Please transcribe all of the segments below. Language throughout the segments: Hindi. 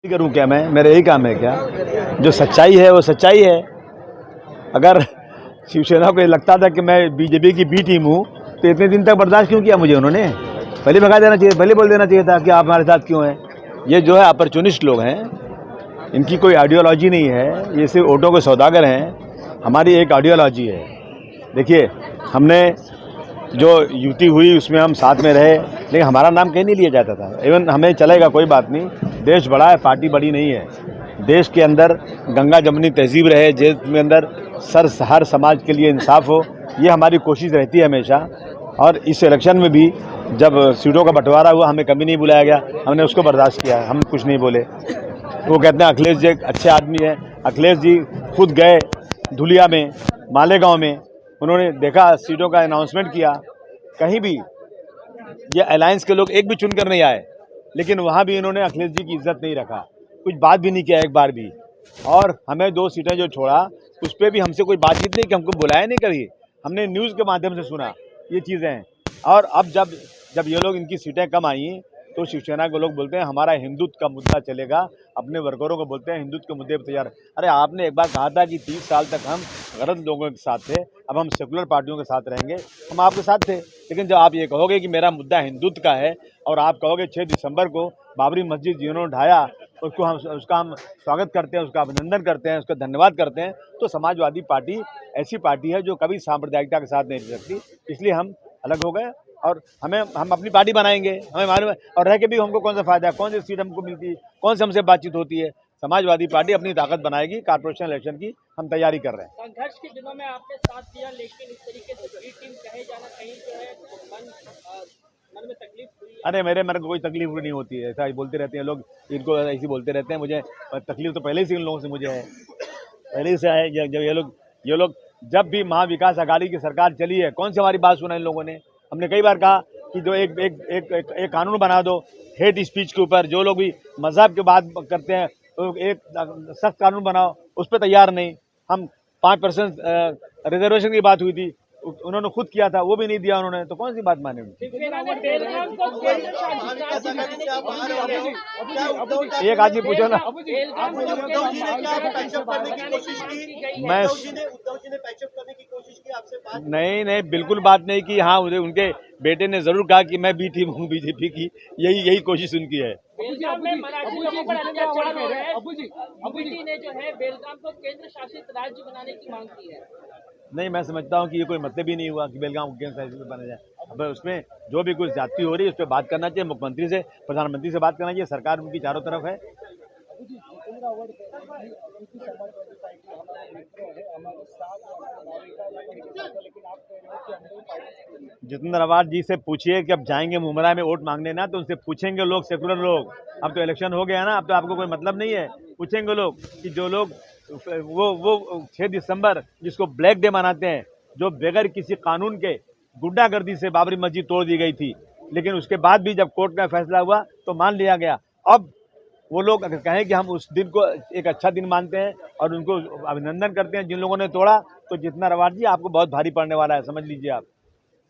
करूं क्या मैं, मेरा यही काम है क्या? जो सच्चाई है वो सच्चाई है। अगर शिवसेना को ये लगता था कि मैं बीजेपी की बी टीम हूं तो इतने दिन तक बर्दाश्त क्यों किया मुझे? उन्होंने पहले भगा देना चाहिए, पहले बोल देना चाहिए था कि आप हमारे साथ क्यों हैं। ये जो है अपॉर्चुनिस्ट लोग हैं, इनकी कोई आइडियोलॉजी नहीं है, ये सिर्फ वोटों के सौदागर हैं। हमारी एक आइडियोलॉजी है। देखिए, हमने जो युति हुई उसमें हम साथ में रहे, लेकिन हमारा नाम कहीं नहीं लिया जाता था। इवन हमें चलेगा, कोई बात नहीं, देश बड़ा है, पार्टी बड़ी नहीं है। देश के अंदर गंगा जमुनी तहजीब रहे, देश में अंदर हर समाज के लिए इंसाफ हो, ये हमारी कोशिश रहती है हमेशा। और इस इलेक्शन में भी जब सीटों का बंटवारा हुआ, हमें कभी नहीं बुलाया गया, हमने उसको बर्दाश्त किया, हम कुछ नहीं बोले। वो कहते हैं अखिलेश जी अच्छे आदमी हैं। अखिलेश जी खुद गए धुलिया में, मालेगांव में, उन्होंने देखा, सीटों का अनाउंसमेंट किया, कहीं भी ये अलायंस के लोग एक भी चुनकर नहीं आए, लेकिन वहाँ भी इन्होंने अखिलेश जी की इज्जत नहीं रखा, कुछ बात भी नहीं किया एक बार भी। और हमें 2 सीटें जो छोड़ा उस पर भी हमसे कोई बातचीत नहीं कि हमको बुलाया नहीं कभी, हमने न्यूज़ के माध्यम से सुना ये चीज़ें हैं। और अब जब ये लोग इनकी सीटें कम आई तो शिवसेना के लोग बोलते हैं हमारा हिंदुत्व का मुद्दा चलेगा, अपने वर्करों को बोलते हैं हिंदुत्व के मुद्दे पर तैयार। अरे आपने एक बार कहा था कि 30 साल तक हम गलत लोगों के साथ थे, अब हम सेकुलर पार्टियों के साथ रहेंगे, हम आपके साथ थे। लेकिन जब आप ये कहोगे कि मेरा मुद्दा हिंदुत्व का है और आप कहोगे 6 दिसंबर को बाबरी मस्जिद जिन्होंने ढाया उसका हम स्वागत करते हैं, उसका अभिनंदन करते हैं, उसका धन्यवाद करते हैं, तो समाजवादी पार्टी ऐसी पार्टी है जो कभी सांप्रदायिकता के साथ नहीं रह सकती। इसलिए हम अलग हो गए और हम अपनी पार्टी बनाएंगे। हमें मालूम है, और रह के भी हमको कौन सा फायदा है, कौन सी सीट हमको मिलती है, कौन से हमसे बातचीत होती है। समाजवादी पार्टी अपनी ताकत बनाएगी। कॉर्पोरेशन इलेक्शन की हम तैयारी कर रहे हैं। संघर्ष के दिनों में आपने साथ दिया, लेकिन इस तरीके से बड़ी टीम कहे जाना कहीं जो है मन में तकलीफ हुई? अरे मेरे मन को कोई तकलीफ नहीं होती है, ऐसा बोलते रहते हैं लोग, इनको ऐसे बोलते रहते हैं। मुझे तकलीफ तो पहले से इन लोगों से मुझे है, पहले से है। जब ये लोग जब भी महाविकास आघाड़ी की सरकार चली है, कौन सी हमारी बात सुना इन लोगों ने? हमने कई बार कहा कि जो एक कानून बना दो हेट स्पीच के ऊपर, जो लोग भी मजहब की बात करते हैं तो एक सख्त कानून बनाओ, उस पर तैयार नहीं। हम 5% रिजर्वेशन की बात हुई थी, उन्होंने खुद किया था, वो भी नहीं दिया उन्होंने, तो कौन सी बात माने उनकी? एक आदमी पूछो ना। मैं नहीं, बिल्कुल बात नहीं की। हाँ, उनके बेटे ने जरूर कहा कि मैं बी टीम हूँ बीजेपी की, यही कोशिश उनकी है। बेलगाम में मराठी लोगों पर अत्याचार हो रहा है। यूपीटी ने जो है बेलगाम को केंद्र शासित राज्य बनाने की मांग की है। नहीं, मैं समझता हूँ कि ये कोई मतलब ही नहीं हुआ कि बेलगाम केंद्र शासित बना जाए। अब उसमें जो भी कुछ जाति हो रही है उस पर बात करना चाहिए, मुख्यमंत्री से, प्रधानमंत्री से बात करना चाहिए। सरकार उनकी चारों तरफ है। जितेंद्र अवार्ड जी से पूछिए कि अब जाएंगे मुमरा में वोट मांगने ना, तो उनसे पूछेंगे लोग, सेकुलर लोग। अब तो इलेक्शन हो गया ना, अब तो आपको कोई मतलब नहीं है। पूछेंगे लोग कि जो लोग वो 6 दिसंबर जिसको ब्लैक डे मनाते हैं, जो बगैर किसी कानून के गुंडागर्दी से बाबरी मस्जिद तोड़ दी गई थी, लेकिन उसके बाद भी जब कोर्ट का फैसला हुआ तो मान लिया गया। अब वो लोग अगर कहें कि हम उस दिन को एक अच्छा दिन मानते हैं और उनको अभिनंदन करते हैं जिन लोगों ने तोड़ा, तो जितना रवाज जी आपको बहुत भारी पड़ने वाला है, समझ लीजिए आप।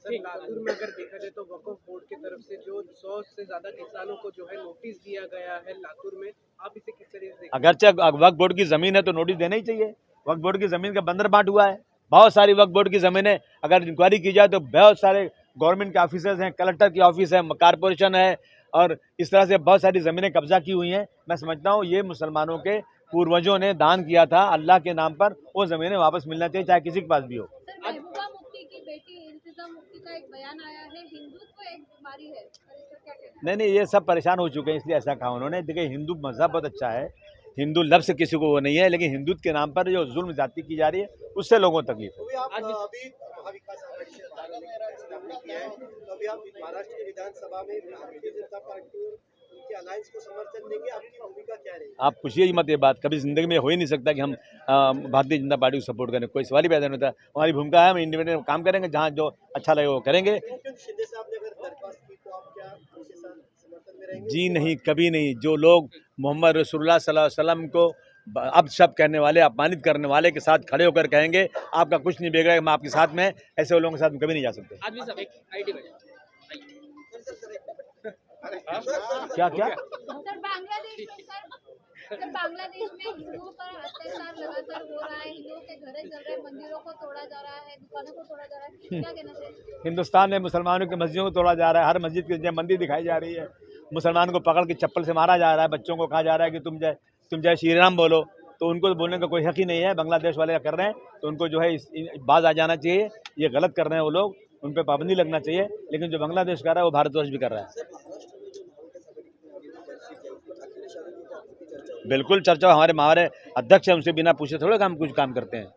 सर, लातूर में अगर देखा जाए तो वक्फ बोर्ड की तरफ से जो 100 से ज्यादा किसानों को जो है नोटिस दिया गया है लातूर में, आप इसे किस तरीके से? अगरचे वक्फ बोर्ड की जमीन है तो नोटिस देना ही चाहिए। वक्फ बोर्ड की जमीन का बंदर बांट हुआ है, बहुत सारी वक्फ बोर्ड की जमीनें अगर इंक्वायरी की जाए तो बहुत सारे गवर्नमेंट के ऑफिसर्स हैं, कलेक्टर की ऑफिस है, कारपोरेशन है, और इस तरह से बहुत सारी जमीनें कब्जा की हुई हैं। मैं समझता हूँ ये मुसलमानों के पूर्वजों ने दान किया था अल्लाह के नाम पर, वो जमीनें वापस मिलना चाहिए, चाहे किसी के पास भी हो। महबूबा मुफ्ती की बेटी इंतजाम मुफ्ती का एक बयान आया है, हिंदुत्व एक बीमारी है, क्या कहना है? नहीं, ये सब परेशान हो चुके हैं, इसलिए ऐसा कहा उन्होंने। देखिए, हिंदू मजहब बहुत अच्छा है, हिंदू लफ्ज़ किसी को वो नहीं है, लेकिन हिंदुत्व के नाम पर जो जुल्म जाति की जा रही है उससे लोगों को तकलीफ है। अभी महाविकास आघाड़ी से स्थापना किया है, तो अभी आप महाराष्ट्र की विधानसभा में भारतीय जनता पार्टी और उनके अलायंस को समर्थन देंगे, आपकी भूमिका क्या रहेगी? आप पूछिए ही मत ये बात, कभी जिंदगी में हो ही नहीं सकता कि हम भारतीय जनता पार्टी को सपोर्ट करें, कोई सवाल ही पैदा नहीं होता। हमारी भूमिका है, हम इंडिपेंडेंट काम करेंगे, जहाँ जो अच्छा लगे वो करेंगे। शिंदे साहब ने अगर दरख्वास्त की तो आप क्या उनके साथ समर्थन में रहेंगे? जी नहीं, कभी नहीं। जो लोग मोहम्मद रसूलुल्लाह सल्लल्लाहु अलैहि वसल्लम को अब सब कहने वाले, अपमानित करने वाले के साथ खड़े होकर कहेंगे आपका कुछ नहीं बिगड़ेगा, हम आपके साथ में, ऐसे लोगों के साथ कभी नहीं जा सकते। आदमी साहब एक आईडी में क्या सर बांग्लादेश में सर सर, बांग्लादेश में हिंदुओं पर अत्याचार लगातार हो रहा है, हिंदुओं के घर जल रहे हैं, मंदिरों को तोड़ा जा रहा है, दुकानों को तोड़ा जा रहा है, क्या कहना चाहिए? हिंदुस्तान में मुसलमानों की मस्जिदों को तोड़ा जा रहा है, हर मस्जिद की मंदिर दिखाई जा रही है, मुसलमान को पकड़ के चप्पल से मारा जा रहा है, बच्चों को कहा जा रहा है कि तुम जय श्री राम बोलो, तो उनको बोलने का कोई हक ही नहीं है। बांग्लादेश वाले कर रहे हैं तो उनको जो है बाज आ जाना चाहिए, ये गलत कर रहे हैं वो लोग, उन पर पाबंदी लगना चाहिए। लेकिन जो बांग्लादेश कर रहा है वो भारतवर्ष भी कर रहा है। बिल्कुल चर्चा, हमारे अध्यक्ष है, उनसे बिना पूछे थोड़े कुछ काम करते हैं।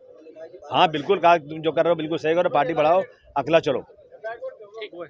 हाँ बिल्कुल, कहा तुम जो कर रहे हो बिल्कुल सही करो, पार्टी बढ़ाओ, अकेला चलो। ठीक हुआ।